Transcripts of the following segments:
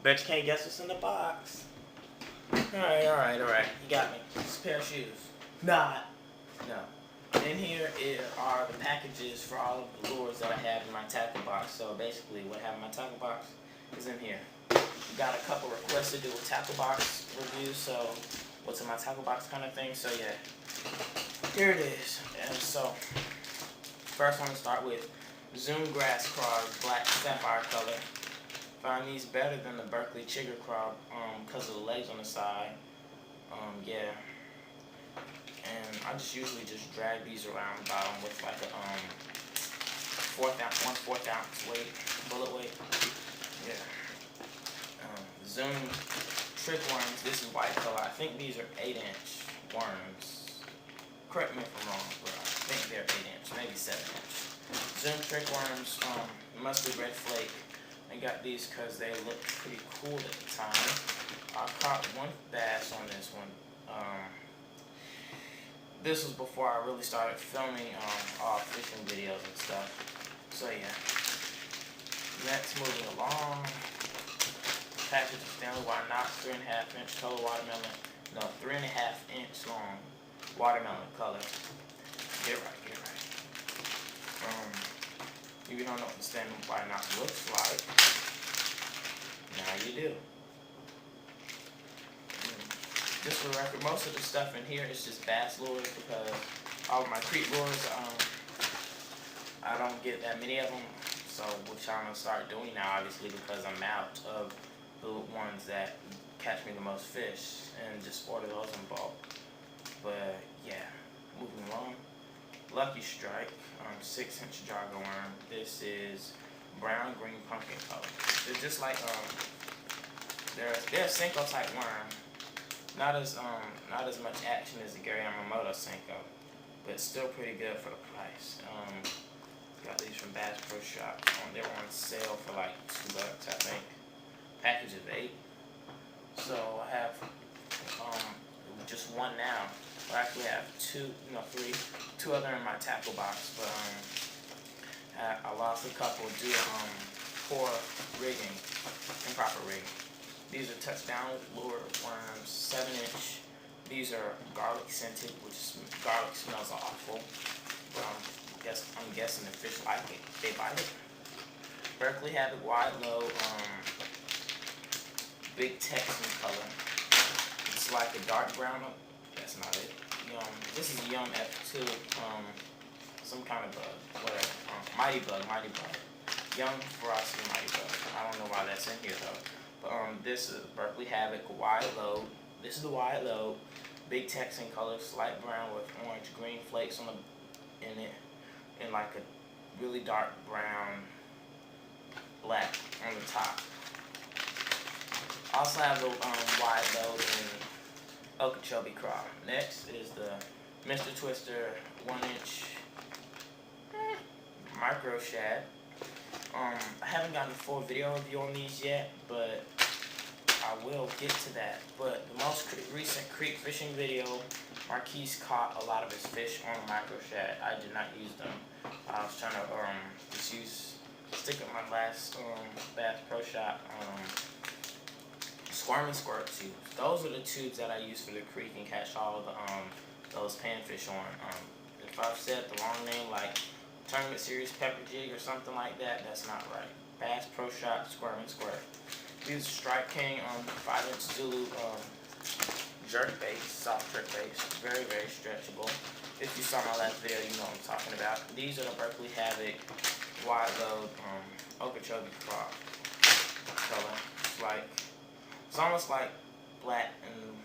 Bet you can't guess what's in the box. Alright. You got me. It's a pair of shoes. Not. No. In here are the packages for all of the lures that I have in my tackle box. So basically what I have in my tackle box is in here. Got a couple requests to do a tackle box review, so what's in my tackle box kind of thing. So yeah, here it is. And so first I want to start with Zoom Grass Craw, black sapphire color. Find these better than the Berkeley Chigger Craw because of the legs on the side. Yeah. And I just usually just drag these around the bottom with like a 1/4 ounce weight, bullet weight. Yeah. Zoom Trick Worms. This is white color. I think these are 8-inch worms. Correct me if I'm wrong, but I think they're 8-inch, maybe 7-inch. Zoom Trick Worms, mustard red flake. I got these because they looked pretty cool at the time. I caught one bass on this one. This was before I really started filming all fishing videos and stuff. So yeah. Next, moving along. Package of Stanley Wire Knots 3.5-inch color watermelon. No, 3.5-inch long watermelon color. Get right. If you don't know what the Stanley Wire Knot looks like, now you do. Just for the record, most of the stuff in here is just bass lures because all of my creek lures, I don't get that many of them. So, which I'm going to start doing now, obviously, because I'm out of the ones that catch me the most fish, and just order those in bulk. But yeah, moving along. Lucky Strike, 6-inch jogger worm. This is brown green pumpkin color. They're just like they're a Senko type worm. Not as much action as the Gary Yamamoto Senko, but still pretty good for the price. Got these from Bass Pro Shop. They were on sale for like $2, I think. Package of 8. So I have just one now. I actually have 2 other in my tackle box, but I lost a couple due to poor rigging, improper rigging. These are touchdown lure worms, 7-inch. These are garlic scented, which garlic smells awful. I'm guessing the fish like it. They bite it. Berkeley Havoc wide low, big Texan color. It's like a dark brown. That's not it. This is Yum F2. Some kind of bug, whatever. Mighty bug. Young Ferocity Mighty Bug. I don't know why that's in here though. But this is Berkeley Havoc wide load. This is the wide load. Big Texan color, slight brown with orange green flakes in it, and like a really dark brown, black on the top. Also have the wide load in Okeechobee Craw. Next is the Mr. Twister 1-inch micro shad. I haven't gotten a full video review on these yet, but I will get to that. But the most recent creek fishing video, Marquise caught a lot of his fish on a micro shad. I did not use them. I was trying to just stick with my last Bass Pro Shop Squirm and Squirt tubes. Those are the tubes that I use for the creek and catch all of the those panfish on. If I've said the wrong name, like Tournament Series Pepper Jig or something like that, that's not right. Bass Pro Shop Squirm and Squirt. These are Strike King 5-inch Zulu jerk baits, soft jerk baits. Very, very stretchable. If you saw my last video, you know what I'm talking about. These are the Berkeley Havoc wide load Okeechobee Craw color. It's almost like black and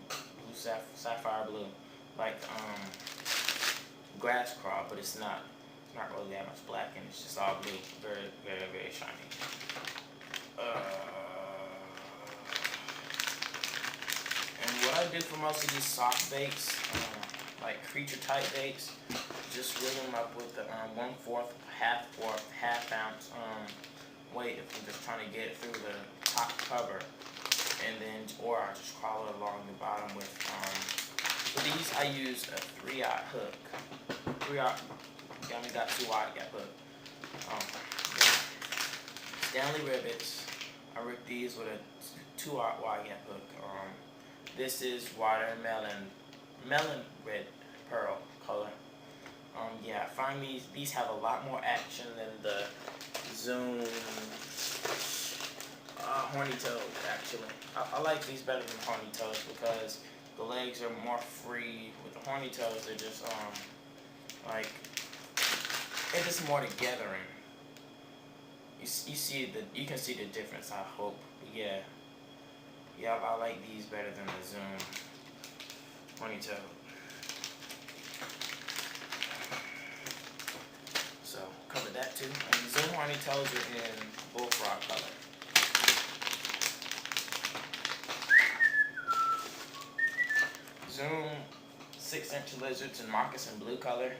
blue sapphire blue, like grass craw, but it's not really that much black, and it's just all blue. Very, very, very shiny. And what I do for most of these soft baits, like creature type baits, just rig them up with the 1/4, half ounce weight if I'm just trying to get it through the top cover, and then or I just crawl it along the bottom with. For these I use a 3/0 hook. 3/0. I only got 2/0 hook. Stanley rivets. I rigged these with a 2-aught yak hook. This is watermelon, melon red pearl color. Yeah, I find these have a lot more action than the Zoom horny toes. Actually, I like these better than horny toes because the legs are more free. With the horny toes, they're just like it's just more together, and you can see the difference. I hope. But yeah, I like these better than the Zoom horny toe. So cover that too. And the Zoom horny toes are in bullfrog color. Zoom 6-inch lizards in moccasin blue color.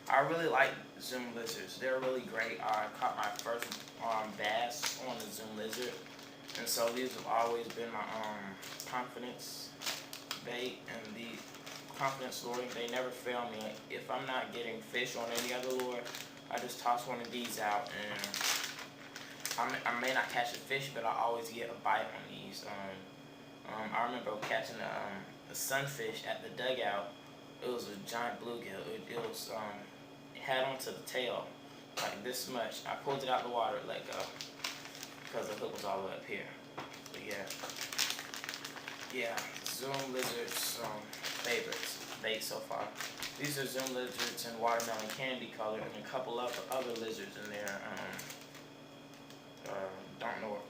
I really like Zoom lizards. They're really great. I caught my first bass on the Zoom lizard, and so these have always been my confidence bait and the confidence lure. They never fail me. If I'm not getting fish on any other lure, I just toss one of these out, and I may not catch a fish, but I always get a bite on these. I remember catching a sunfish at the dugout. It was a giant bluegill. It had onto the tail like this much. I pulled it out of the water, let go, because the hook was all the way up here. But yeah, Zoom lizards favorites bait so far. These are Zoom lizards in watermelon candy color, and a couple of other lizards in there. Don't know what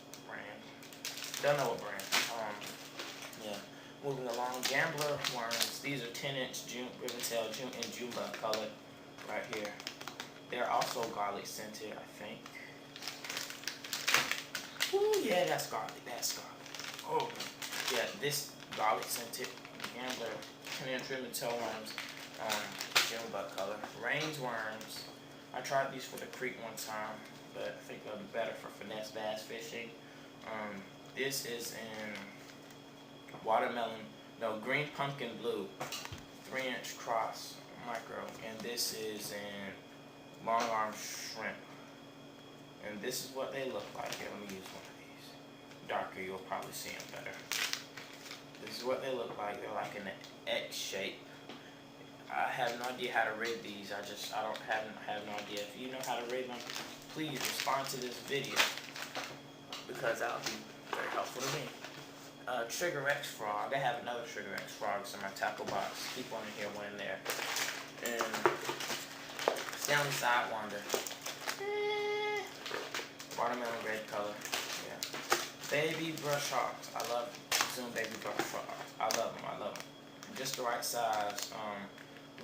brand. Yeah. Moving along, Gambler worms. These are 10-inch ribbon-tail and June bug color right here. They're also garlic scented, I think. Ooh, yeah, that's garlic. Oh, yeah, this garlic scented Gambler 10-inch ribbon-tail worms, June bug color. Range worms. I tried these for the creek one time, but I think they'll be better for finesse bass fishing. This is in green pumpkin blue, 3-inch cross micro, and this is in long arm shrimp. And this is what they look like. Here, let me use one of these. Darker, you'll probably see them better. This is what they look like. They're like in an X shape. I have no idea how to rig these. I have no idea. If you know how to rig them, please respond to this video, because that would be very helpful to me. Trigger X frog. I have another Trigger X frogs in my Tacklebox. Keep one in here, one in there. And Stanley Sidewinder. Watermelon red color. Yeah. Baby brush hawks. I love Zoom baby brush hawks. I love them. Just the right size.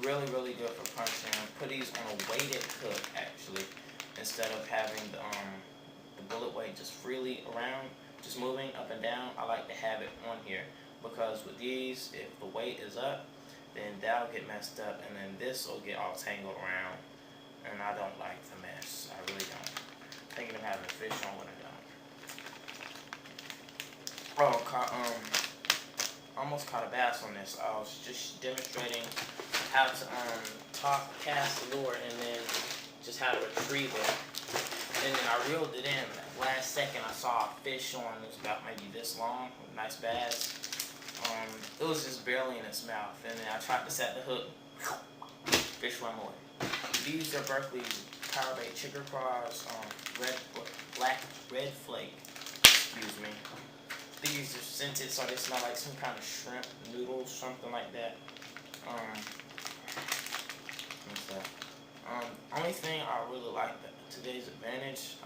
Really good for punching. Put these on a weighted hook actually, instead of having the bullet weight just freely around. Just moving up and down. I like to have it on here, because with these, if the weight is up, then that'll get messed up, and then this will get all tangled around, and I don't like the mess. I really don't. I'm thinking of having a fish on when I don't. Almost caught a bass on this. I was just demonstrating how to cast the lure, and then just how to retrieve it. And then I reeled it in. Last second, I saw a fish on. It was about maybe this long, a nice bass. It was just barely in its mouth, and then I tried to set the hook. Fish swam away. These are Berkeley Powerbait Chicker Claws, red flake. Excuse me. These are scented, so they smell like some kind of shrimp noodles, something like that. What's that? Only thing I really like today's advantage,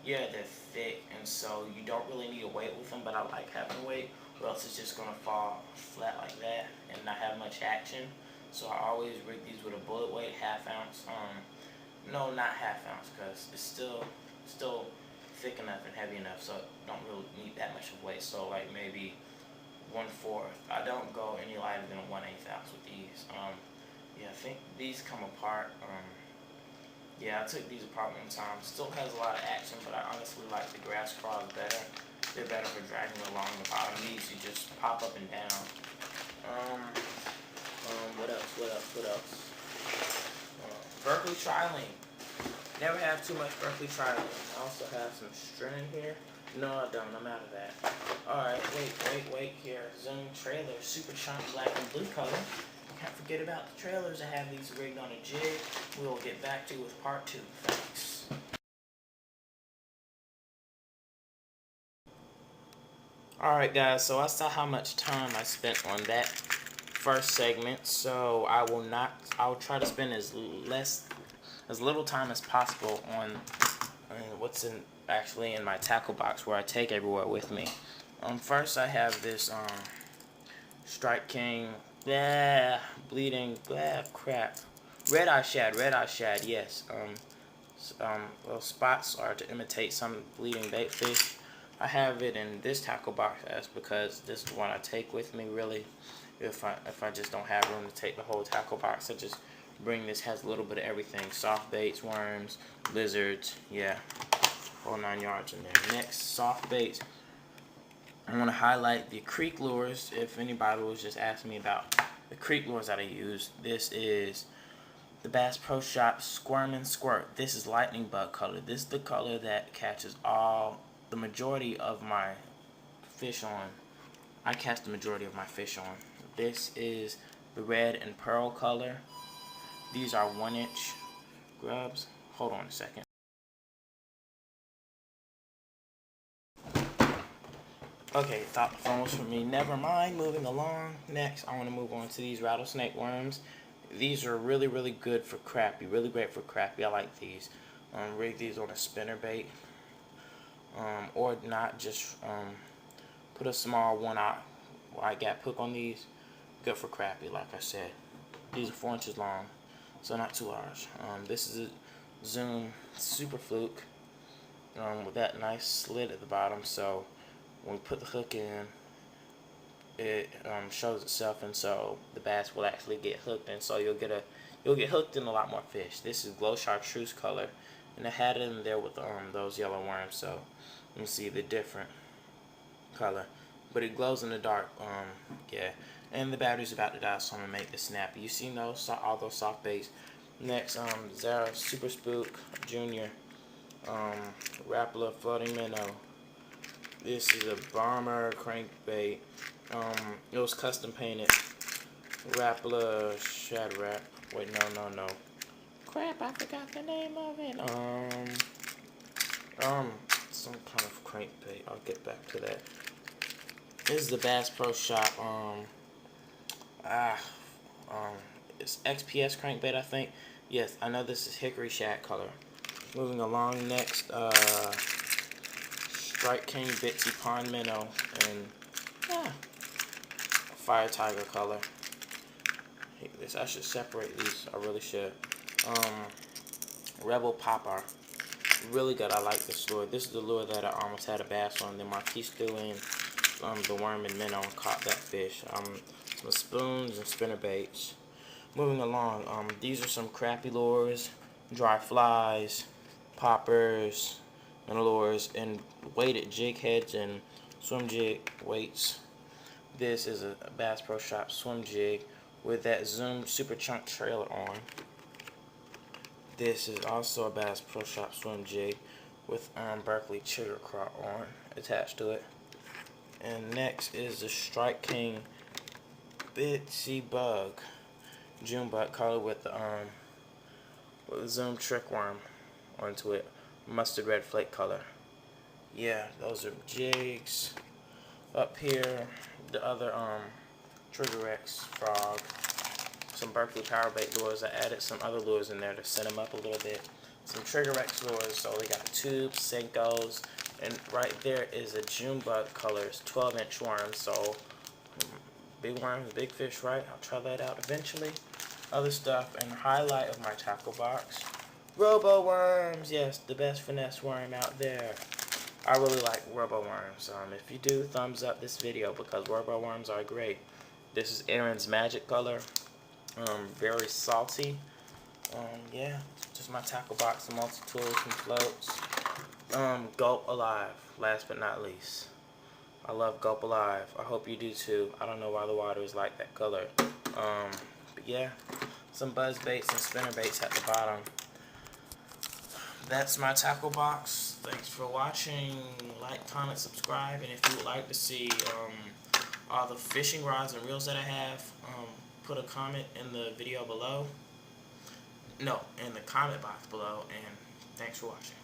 yeah, they're thick, and so you don't really need a weight with them, but I like having a weight, or else it's just going to fall flat like that and not have much action. So I always rig these with a bullet weight, ½ ounce. No, not ½ ounce, because it's still thick enough and heavy enough, so it don't really need that much of weight. So like maybe 1/4. I don't go any lighter than a 1/8 ounce with these. Yeah, I think these come apart. Yeah, I took these apart one time. Still has a lot of action, but I honestly like the grass crawls better. They're better for dragging along the bottom. These you just pop up and down. What else? Berkeley Trilene. Never have too much Berkeley Trilene. I also have some string here. No, I don't. I'm out of that. Alright, wait. Here. Zoom trailer. Super chunk black and blue color. Can't forget about the trailers. I have these rigged on a jig. We'll get back to with part 2. Thanks. Alright guys, so I saw how much time I spent on that first segment, so I will try to spend as little time as possible on what's actually in my tackle box where I take everywhere with me. First I have this Strike King, bleeding, crap, red eye shad, yes. Little spots are to imitate some bleeding bait fish. I have it in this tackle box because this is the one I take with me. Really, if I just don't have room to take the whole tackle box, I just bring this. Has a little bit of everything: soft baits, worms, lizards, yeah, whole 9 yards in there. Next, soft baits. I want to highlight the creek lures. If anybody was just asking me about the creek lures that I use, this is the Bass Pro Shop Squirm and Squirt. This is lightning bug color. This is the color that catches the majority of my fish on. I catch the majority of my fish on. This is the red and pearl color. These are 1-inch grubs. Hold on a second. Okay, thought the phone was for me. Never mind, moving along. Next, I want to move on to these rattlesnake worms. These are really good for crappie. Really great for crappie. I like these. Rig these on a spinner bait. Or not, just put a small 1-aught wide gap hook on these. Good for crappie, like I said. These are 4 inches long, so not too large. This is a Zoom Super Fluke with that nice slit at the bottom, so when we put the hook in, it shows itself, and so the bass will actually get hooked, and so you'll get hooked in a lot more fish. This is glow chartreuse color, and I had it in there with those yellow worms, so you can see the different color, but it glows in the dark. Yeah, and the battery's about to die, so I'm gonna make this snappy. You see those, all those soft baits. Next, Zara Super Spook Junior, Rapala Floating Minnow. This is a bomber crankbait. It was custom painted. Rapala Shadrack. Wait, no. Crap, I forgot the name of it. Some kind of crankbait. I'll get back to that. This is the Bass Pro Shop. It's XPS crankbait, I think. Yes, I know this is hickory shad color. Moving along, next, Strike King Bitsy Pond Minnow and Fire Tiger color. I should separate these. I really should. Rebel Popper. Really good. I like this lure. This is the lure that I almost had a bass on. Then Marquise threw in the worm and minnow and caught that fish. Some spoons and spinner baits. Moving along, these are some crappie lures, dry flies, poppers, and lures, and weighted jig heads and swim jig weights. This is a Bass Pro Shop swim jig with that Zoom Super Chunk trailer on. This is also a Bass Pro Shop swim jig with Berkeley Chigger Craw on attached to it. And next is the Strike King Bitsy Bug June bug color with the Zoom Trick Worm onto it, mustard red flake color. Yeah, those are jigs. Up here, the other Trigger X frog, some Berkeley power bait lures. I added some other lures in there to set them up a little bit. Some Trigger X lures, so we got tubes, Senkos, and right there is a June bug colors 12-inch worm. So big worms, big fish, right? I'll try that out eventually. Other stuff, and highlight of my tackle box, Robo Worms. Yes, the best finesse worm out there. I really like Robo Worms. If you do, thumbs up this video because Robo Worms are great. This is Aaron's Magic color. Very salty. Yeah, just my tackle box, multi-tools and floats. Gulp Alive, last but not least. I love Gulp Alive. I hope you do too. I don't know why the water is like that color. But yeah, some buzz baits and spinner baits at the bottom. that's my tackle box. Thanks for watching. Like, comment, subscribe, and if you would like to see all the fishing rods and reels that I have, put a comment in the video below. No, in the comment box below, and thanks for watching.